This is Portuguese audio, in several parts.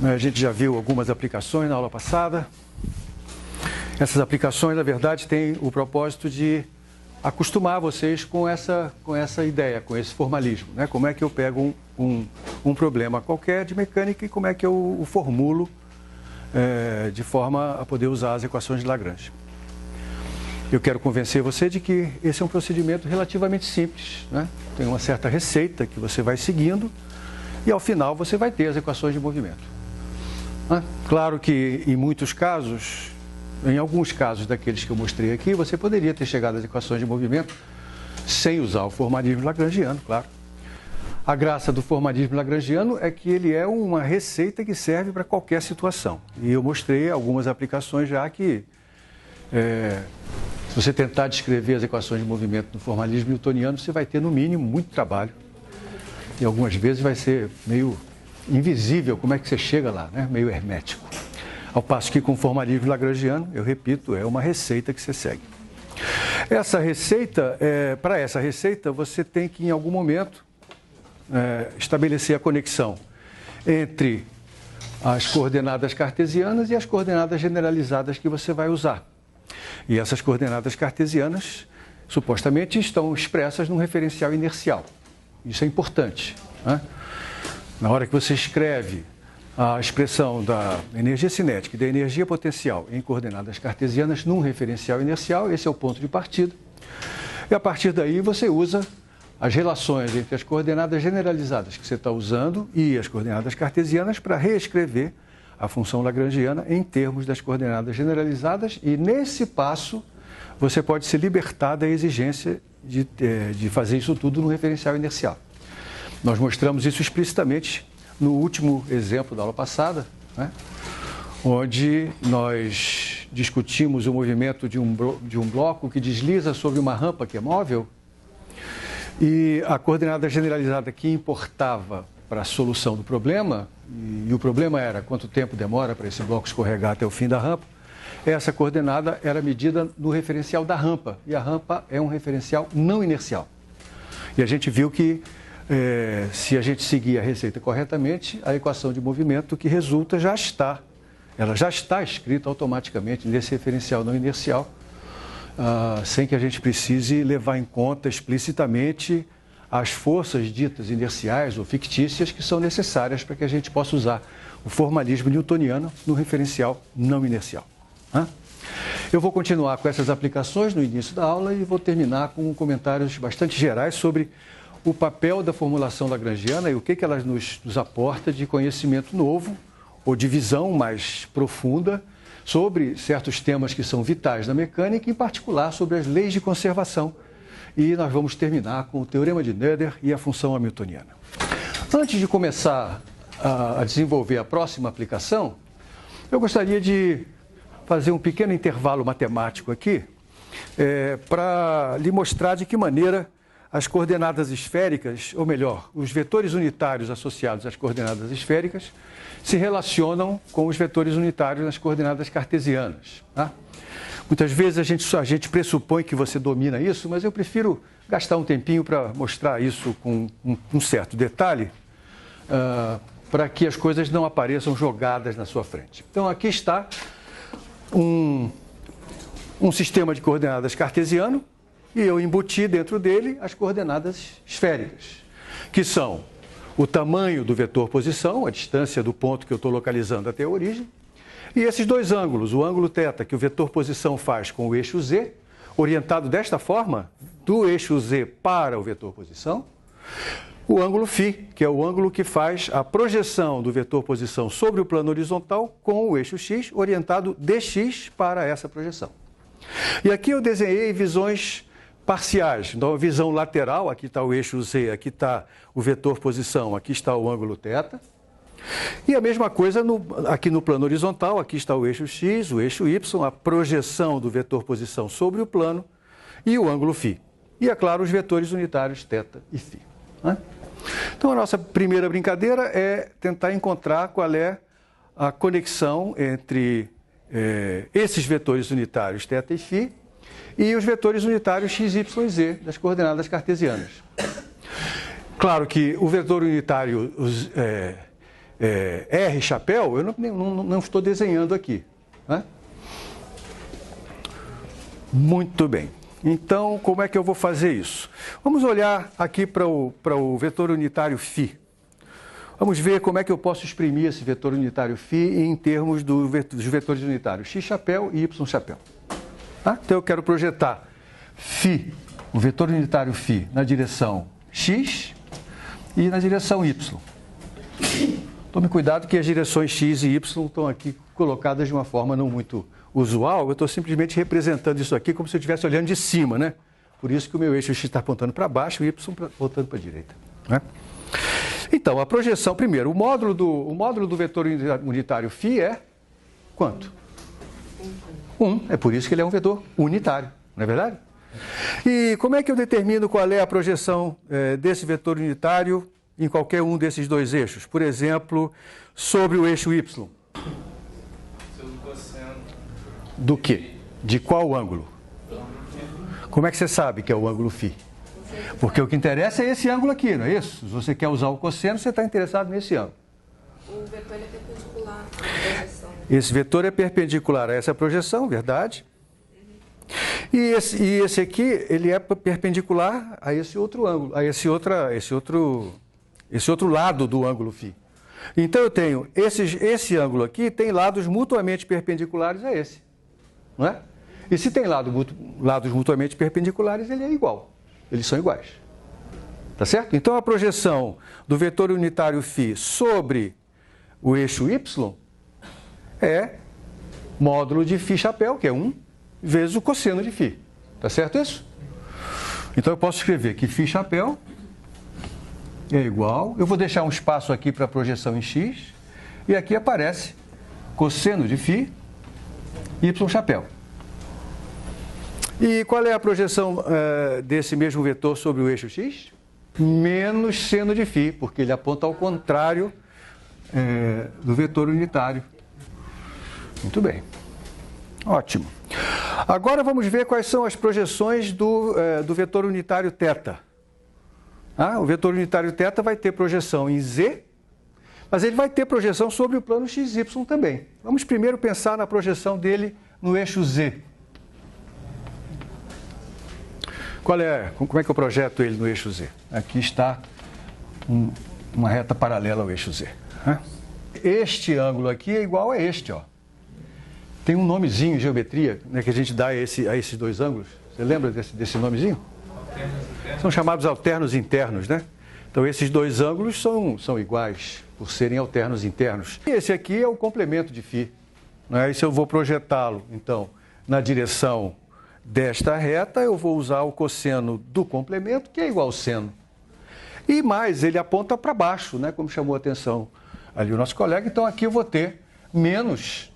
A gente já viu algumas aplicações na aula passada. Essas aplicações, na verdade, têm o propósito de acostumar vocês com essa ideia, com esse formalismo, né? Como é que eu pego um problema qualquer de mecânica e como é que eu o formulo de forma a poder usar as equações de Lagrange. Eu quero convencer você de que esse é um procedimento relativamente simples, né? Tem uma certa receita que você vai seguindo e, ao final, você vai ter as equações de movimento. Claro que, em muitos casos, em alguns casos daqueles que eu mostrei aqui, você poderia ter chegado às equações de movimento sem usar o formalismo lagrangiano, claro. A graça do formalismo lagrangiano é que ele é uma receita que serve para qualquer situação. E eu mostrei algumas aplicações já que, se você tentar descrever as equações de movimento no formalismo newtoniano, você vai ter, no mínimo, muito trabalho. E algumas vezes vai ser meio invisível como é que você chega lá, né? Meio hermético. Ao passo que com o formalismo lagrangiano, eu repito, é uma receita que você segue. Essa receita, para essa receita, você tem que, em algum momento, estabelecer a conexão entre as coordenadas cartesianas e as coordenadas generalizadas que você vai usar. E essas coordenadas cartesianas, supostamente, estão expressas num referencial inercial. Isso é importante, né? Na hora que você escreve a expressão da energia cinética e da energia potencial em coordenadas cartesianas num referencial inercial, esse é o ponto de partida. E a partir daí você usa as relações entre as coordenadas generalizadas que você está usando e as coordenadas cartesianas para reescrever a função lagrangiana em termos das coordenadas generalizadas, e nesse passo você pode se libertar da exigência de fazer isso tudo no referencial inercial. Nós mostramos isso explicitamente no último exemplo da aula passada, né? Onde nós discutimos o movimento de um bloco que desliza sobre uma rampa que é móvel, e a coordenada generalizada que importava para a solução do problema, e o problema era quanto tempo demora para esse bloco escorregar até o fim da rampa, essa coordenada era medida no referencial da rampa, e a rampa é um referencial não inercial. E a gente viu que, se a gente seguir a receita corretamente, a equação de movimento que resulta ela já está escrita automaticamente nesse referencial não inercial, sem que a gente precise levar em conta explicitamente as forças ditas inerciais ou fictícias que são necessárias para que a gente possa usar o formalismo newtoniano no referencial não inercial. Eu vou continuar com essas aplicações no início da aula e vou terminar com comentários bastante gerais sobre o papel da formulação lagrangiana e o que ela nos aporta de conhecimento novo ou de visão mais profunda sobre certos temas que são vitais na mecânica, em particular sobre as leis de conservação. E nós vamos terminar com o teorema de Noether e a função hamiltoniana. Antes de começar a desenvolver a próxima aplicação, eu gostaria de fazer um pequeno intervalo matemático aqui para lhe mostrar de que maneira as coordenadas esféricas, ou melhor, os vetores unitários associados às coordenadas esféricas, se relacionam com os vetores unitários nas coordenadas cartesianas, tá? Muitas vezes a gente pressupõe que você domina isso, mas eu prefiro gastar um tempinho para mostrar isso com um certo detalhe, para que as coisas não apareçam jogadas na sua frente. Então, aqui está um sistema de coordenadas cartesiano, e eu embuti dentro dele as coordenadas esféricas, que são o tamanho do vetor posição, a distância do ponto que eu estou localizando até a origem, e esses dois ângulos, o ângulo θ que o vetor posição faz com o eixo z, orientado desta forma, do eixo z para o vetor posição, o ângulo φ, que é o ângulo que faz a projeção do vetor posição sobre o plano horizontal com o eixo x, orientado dx para essa projeção. E aqui eu desenhei visões parciais. Então, a visão lateral, aqui está o eixo z, aqui está o vetor posição, aqui está o ângulo θ. E a mesma coisa aqui no plano horizontal, aqui está o eixo x, o eixo y, a projeção do vetor posição sobre o plano e o ângulo φ. E, é claro, os vetores unitários θ e φ. Né? Então, a nossa primeira brincadeira é tentar encontrar qual é a conexão entre esses vetores unitários θ e φ e os vetores unitários x, y, z das coordenadas cartesianas. Claro que o vetor unitário R chapéu, eu não estou desenhando aqui. Né? Muito bem. Então, como é que eu vou fazer isso? Vamos olhar aqui para o vetor unitário φ. Vamos ver como é que eu posso exprimir esse vetor unitário φ em termos dos vetores unitários x chapéu e y chapéu. Tá? Então, eu quero projetar φ, o vetor unitário φ, na direção x e na direção y. Tome cuidado que as direções x e y estão aqui colocadas de uma forma não muito usual. Eu estou simplesmente representando isso aqui como se eu estivesse olhando de cima, né? Por isso que o meu eixo x está apontando para baixo e o y apontando para a direita. Né? Então, a projeção, primeiro, o módulo do vetor unitário φ é quanto? 1. É por isso que ele é um vetor unitário, não é verdade? E como é que eu determino qual é a projeção desse vetor unitário em qualquer um desses dois eixos? Por exemplo, sobre o eixo y. Do quê? De qual ângulo? Como é que você sabe que é o ângulo φ? Porque o que interessa é esse ângulo aqui, não é isso? Se você quer usar o cosseno, você está interessado nesse ângulo. O vetor é perpendicular à projeção. Esse vetor é perpendicular a essa projeção, verdade? E esse aqui, ele é perpendicular a esse outro ângulo, a esse outro lado do ângulo φ. Então eu tenho esse ângulo aqui tem lados mutuamente perpendiculares a esse, não é? E se tem lados mutuamente perpendiculares, ele é igual. Eles são iguais. Tá certo? Então a projeção do vetor unitário φ sobre o eixo y é módulo de φ chapéu, que é 1, vezes o cosseno de φ. Tá certo isso? Então eu posso escrever que φ chapéu é igual. Eu vou deixar um espaço aqui para a projeção em x. E aqui aparece cosseno de φ y chapéu. E qual é a projeção desse mesmo vetor sobre o eixo x? Menos seno de φ, porque ele aponta ao contrário do vetor unitário. Muito bem. Ótimo. Agora vamos ver quais são as projeções do vetor unitário θ. O vetor unitário θ vai ter projeção em z, mas ele vai ter projeção sobre o plano xy também. Vamos primeiro pensar na projeção dele no eixo z. Como é que eu projeto ele no eixo z? Aqui está uma reta paralela ao eixo z. Este ângulo aqui é igual a este, ó. Tem um nomezinho em geometria, né, que a gente dá a esses dois ângulos. Você lembra desse nomezinho? São chamados alternos internos, né? Então esses dois ângulos são iguais por serem alternos internos. E esse aqui é o complemento de φ. Né? E se eu vou projetá-lo, então, na direção desta reta, eu vou usar o cosseno do complemento, que é igual ao seno. E mais, ele aponta para baixo, né? Como chamou a atenção ali o nosso colega. Então aqui eu vou ter menos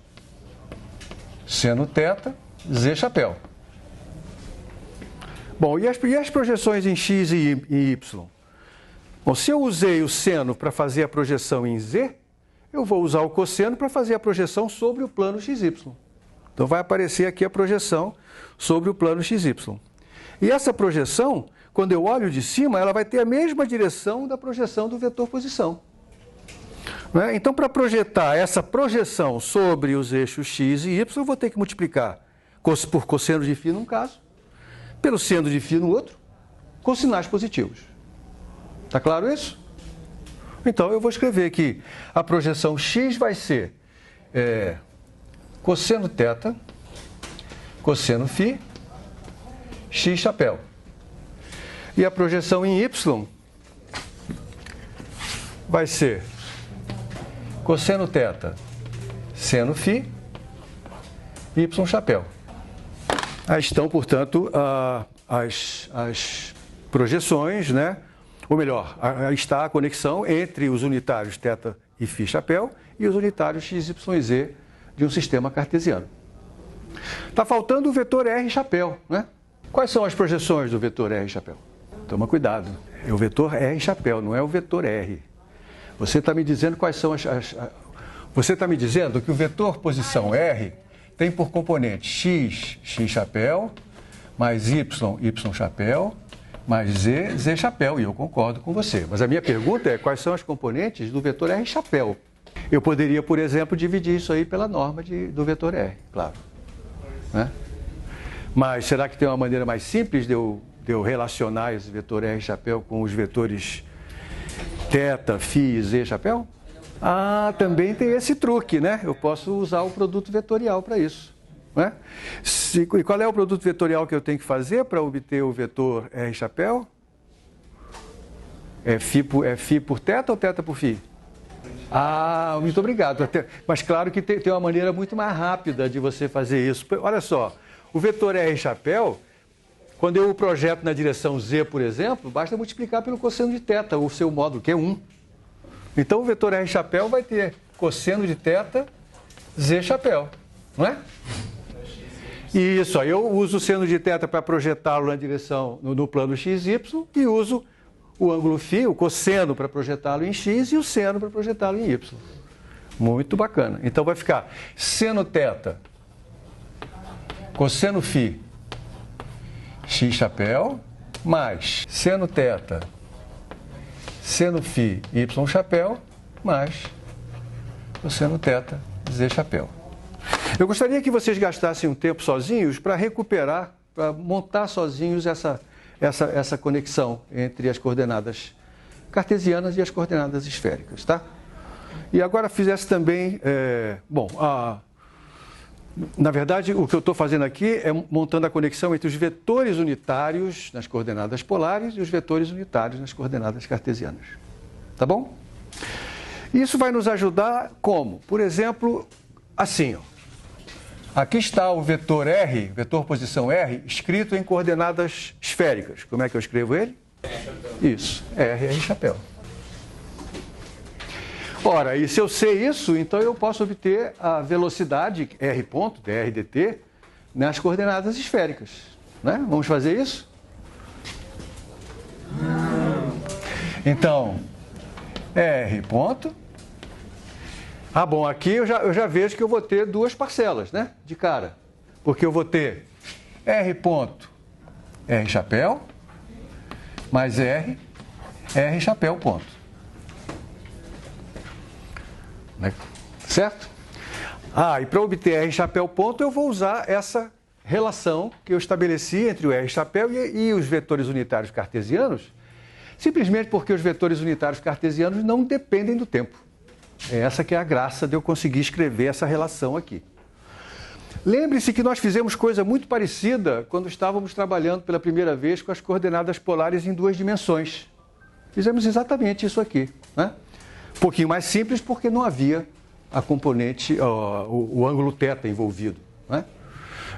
seno θ, z chapéu. Bom, e as projeções em x e y? Bom, se eu usei o seno para fazer a projeção em z, eu vou usar o cosseno para fazer a projeção sobre o plano xy. Então vai aparecer aqui a projeção sobre o plano xy. E essa projeção, quando eu olho de cima, ela vai ter a mesma direção da projeção do vetor posição. Né? Então, para projetar essa projeção sobre os eixos x e y, eu vou ter que multiplicar por cosseno de φ num caso, pelo seno de φ no outro, com sinais positivos. Está claro isso? Então, eu vou escrever que a projeção x vai ser cosseno θ, cosseno φ, x chapéu. E a projeção em y vai ser cosseno θ, seno φ, y chapéu. Aí estão, portanto, as projeções, né? Ou melhor, está a conexão entre os unitários θ e φ chapéu e os unitários x, y e z de um sistema cartesiano. Está faltando o vetor R chapéu, né? Quais são as projeções do vetor R chapéu? Toma cuidado, é o vetor R chapéu, não é o vetor R. Você está me dizendo quais são Você está me dizendo que o vetor posição R tem por componente x, x chapéu, mais y, y chapéu, mais z, z chapéu. E eu concordo com você. Mas a minha pergunta é quais são as componentes do vetor R chapéu. Eu poderia, por exemplo, dividir isso aí pela norma do vetor R, claro. Né? Mas será que tem uma maneira mais simples de eu relacionar esse vetor R chapéu com os vetores θ, φ e z chapéu? Ah, também tem esse truque, né? Eu posso usar o produto vetorial para isso. Né? E qual é o produto vetorial que eu tenho que fazer para obter o vetor R chapéu? É φ por θ ou θ por φ? Ah, muito obrigado. Mas claro que tem uma maneira muito mais rápida de você fazer isso. Olha só, o vetor R chapéu, quando eu o projeto na direção z, por exemplo, basta multiplicar pelo cosseno de θ, o seu módulo, que é 1. Então o vetor R chapéu vai ter cosseno de θ, z chapéu, não é? Isso, aí eu uso o seno de θ para projetá-lo na direção, no plano xy, e uso o ângulo φ, o cosseno, para projetá-lo em x e o seno para projetá-lo em y. Muito bacana. Então vai ficar seno θ, cosseno φ, x chapéu, mais seno θ, seno φ, y chapéu, mais cosseno θ, z chapéu. Eu gostaria que vocês gastassem um tempo sozinhos para recuperar, para montar sozinhos essa conexão entre as coordenadas cartesianas e as coordenadas esféricas, tá? E agora fizesse também, na verdade, o que eu estou fazendo aqui é montando a conexão entre os vetores unitários nas coordenadas polares e os vetores unitários nas coordenadas cartesianas, tá bom? Isso vai nos ajudar como? Por exemplo, assim, ó. Aqui está o vetor R, vetor posição R, escrito em coordenadas esféricas. Como é que eu escrevo ele? Isso, R chapéu. Ora, e se eu sei isso, então eu posso obter a velocidade R ponto, dr dt, nas coordenadas esféricas. Né? Vamos fazer isso? Então, R ponto. Ah, bom, aqui eu já vejo que eu vou ter duas parcelas, né? De cara. Porque eu vou ter R ponto, R chapéu, mais R chapéu ponto. Certo? Ah, e para obter R chapéu ponto, eu vou usar essa relação que eu estabeleci entre o R chapéu e os vetores unitários cartesianos, simplesmente porque os vetores unitários cartesianos não dependem do tempo. Essa que é a graça de eu conseguir escrever essa relação aqui. Lembre-se que nós fizemos coisa muito parecida quando estávamos trabalhando pela primeira vez com as coordenadas polares em duas dimensões. Fizemos exatamente isso aqui. Né? Um pouquinho mais simples porque não havia a componente, o ângulo θ envolvido. Né?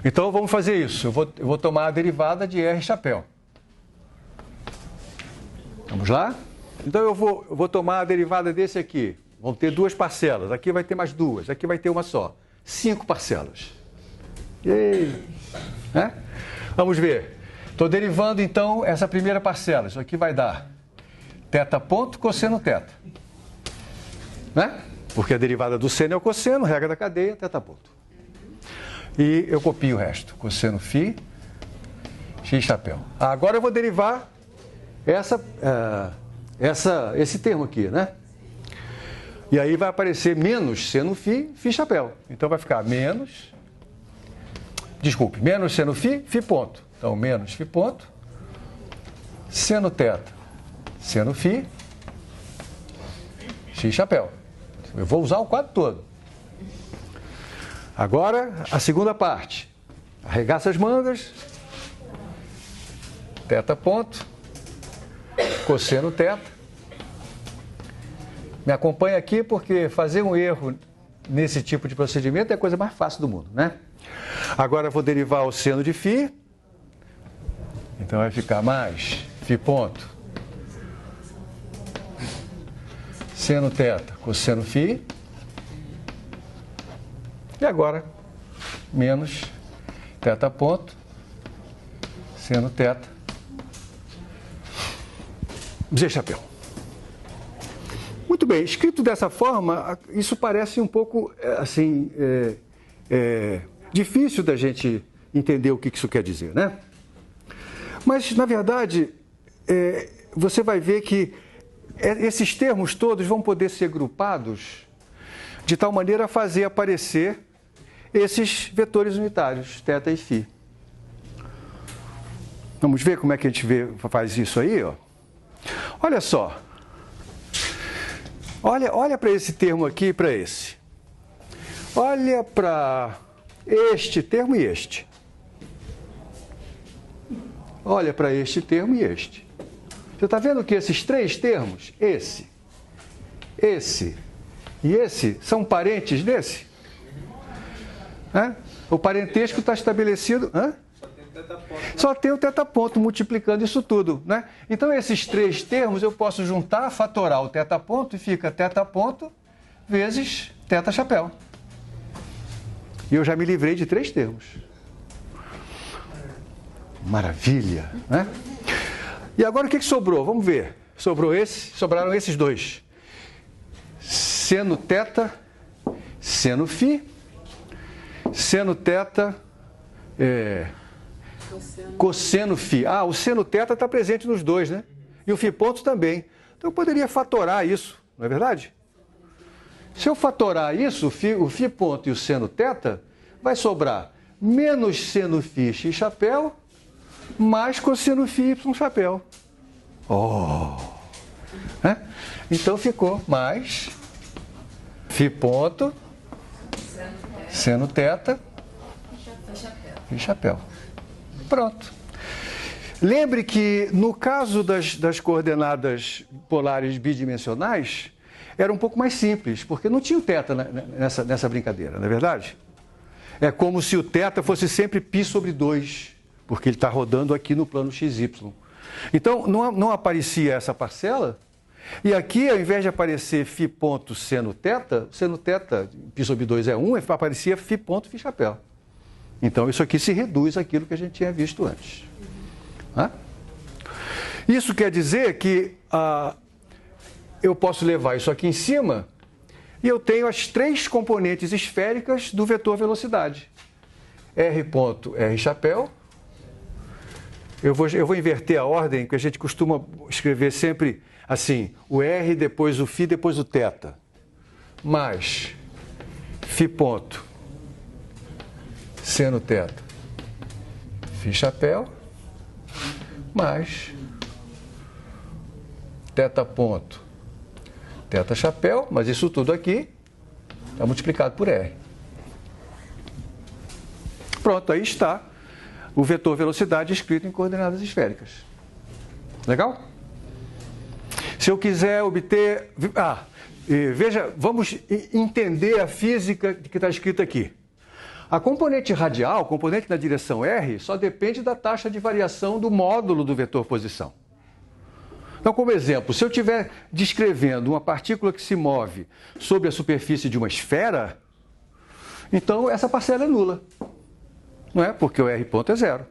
Então vamos fazer isso. Eu vou tomar a derivada de R chapéu. Vamos lá? Então eu vou tomar a derivada desse aqui. Vão ter duas parcelas, aqui vai ter mais duas, aqui vai ter uma só. 5 parcelas. E aí? Né? Vamos ver. Estou derivando, então, essa primeira parcela. Isso aqui vai dar θ ponto cosseno θ. Né? Porque a derivada do seno é o cosseno, regra da cadeia, θ ponto. E eu copio o resto. Cosseno φ, x chapéu. Agora eu vou derivar esse termo aqui, né? E aí vai aparecer menos seno φ, φ chapéu. Então vai ficar menos seno φ, φ ponto. Então menos φ ponto, seno θ, seno φ, x chapéu. Eu vou usar o quadro todo. Agora, a segunda parte. Arregaça as mangas, θ ponto, cosseno θ. Me acompanha aqui porque fazer um erro nesse tipo de procedimento é a coisa mais fácil do mundo, né? Agora eu vou derivar o seno de φ. Então vai ficar mais φ ponto, seno θ, cosseno φ. E agora, menos θ ponto, seno θ, z chapéu. Muito bem, escrito dessa forma, isso parece um pouco, assim, difícil da gente entender o que isso quer dizer, né? Mas, na verdade, você vai ver que esses termos todos vão poder ser grupados de tal maneira a fazer aparecer esses vetores unitários, θ e φ. Vamos ver como é que a gente faz isso aí, ó. Olha só. Olha para esse termo aqui e para esse. Olha para este termo e este. Olha para este termo e este. Você está vendo que esses três termos, esse e esse, são parentes desse? O parentesco está estabelecido... Só tem o tetaponto multiplicando isso tudo, né? Então, esses três termos eu posso juntar, fatorar o tetaponto e fica tetaponto vezes teta chapéu. E eu já me livrei de três termos. Maravilha, né? E agora o que sobrou? Vamos ver. Sobraram esses dois. Seno θ, seno φ, seno θ, cosseno φ. O seno θ está presente nos dois, né? E o φ ponto também. Então eu poderia fatorar isso, não é verdade? Se eu fatorar isso, o φ ponto e o seno θ, vai sobrar menos seno φ x chapéu mais cosseno φ y chapéu. Então ficou mais φ ponto, seno θ e chapéu. Pronto. Lembre que no caso das coordenadas polares bidimensionais, era um pouco mais simples, porque não tinha o θ nessa brincadeira, não é verdade? É como se o θ fosse sempre π sobre 2, porque ele está rodando aqui no plano XY. Então, não aparecia essa parcela, e aqui, ao invés de aparecer φ ponto seno θ, π sobre 2 é 1, aparecia φ ponto φ chapéu. Então, isso aqui se reduz àquilo que a gente tinha visto antes. Isso quer dizer que eu posso levar isso aqui em cima e eu tenho as três componentes esféricas do vetor velocidade. R ponto, R chapéu. Eu vou inverter a ordem, que a gente costuma escrever sempre assim, o R, depois o φ, depois o θ. Mais φ ponto, seno θ, φ chapéu, mais θ ponto, θ chapéu, mas isso tudo aqui está multiplicado por R. Pronto, aí está o vetor velocidade escrito em coordenadas esféricas. Legal? Se eu quiser obter... veja, vamos entender a física que está escrita aqui. A componente radial, componente na direção R, só depende da taxa de variação do módulo do vetor posição. Então, como exemplo, se eu estiver descrevendo uma partícula que se move sobre a superfície de uma esfera, então essa parcela é nula. Não é? Porque o R ponto é zero.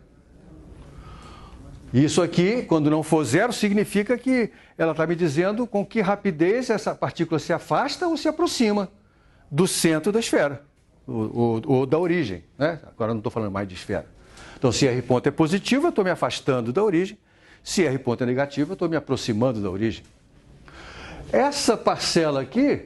Isso aqui, quando não for zero, significa que ela está me dizendo com que rapidez essa partícula se afasta ou se aproxima do centro da esfera, ou da origem, né? Agora eu não estou falando mais de esfera. Então, se R ponto é positivo, eu estou me afastando da origem. Se R ponto é negativo, eu estou me aproximando da origem. Essa parcela aqui,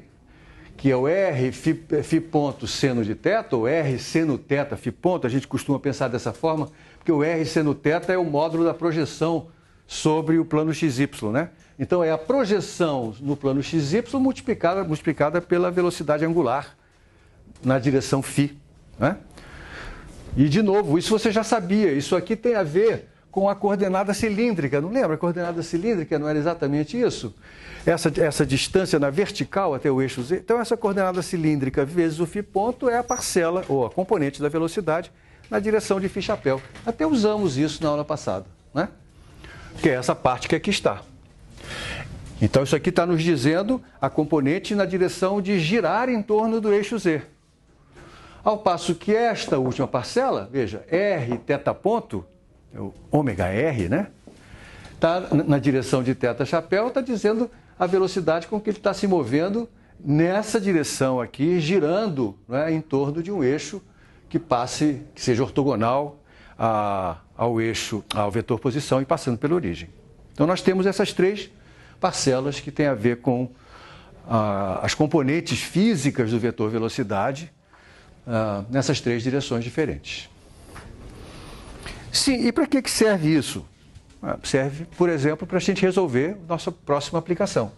que é o R φ ponto seno de θ, ou R seno θ φ ponto, a gente costuma pensar dessa forma, porque o R seno θ é o módulo da projeção sobre o plano XY, né? Então, é a projeção no plano XY multiplicada pela velocidade angular na direção φ, né? E, de novo, isso você já sabia, isso aqui tem a ver com a coordenada cilíndrica, não lembra? A coordenada cilíndrica não era exatamente isso? Essa distância na vertical até o eixo Z. Então, essa coordenada cilíndrica vezes o φ ponto é a parcela, ou a componente da velocidade, na direção de φ chapéu. Até usamos isso na aula passada, né? Que é essa parte que aqui está. Então, isso aqui está nos dizendo a componente na direção de girar em torno do eixo Z. Ao passo que esta última parcela, veja, R θ ponto, o ômega R, né? Está na direção de θ chapéu, está dizendo a velocidade com que ele está se movendo nessa direção aqui, girando, né, em torno de um eixo que seja ortogonal ao eixo, ao vetor posição e passando pela origem. Então, nós temos essas três parcelas que têm a ver com as componentes físicas do vetor velocidade nessas três direções diferentes. Sim, e para que serve isso? Serve, por exemplo, para a gente resolver nossa próxima aplicação.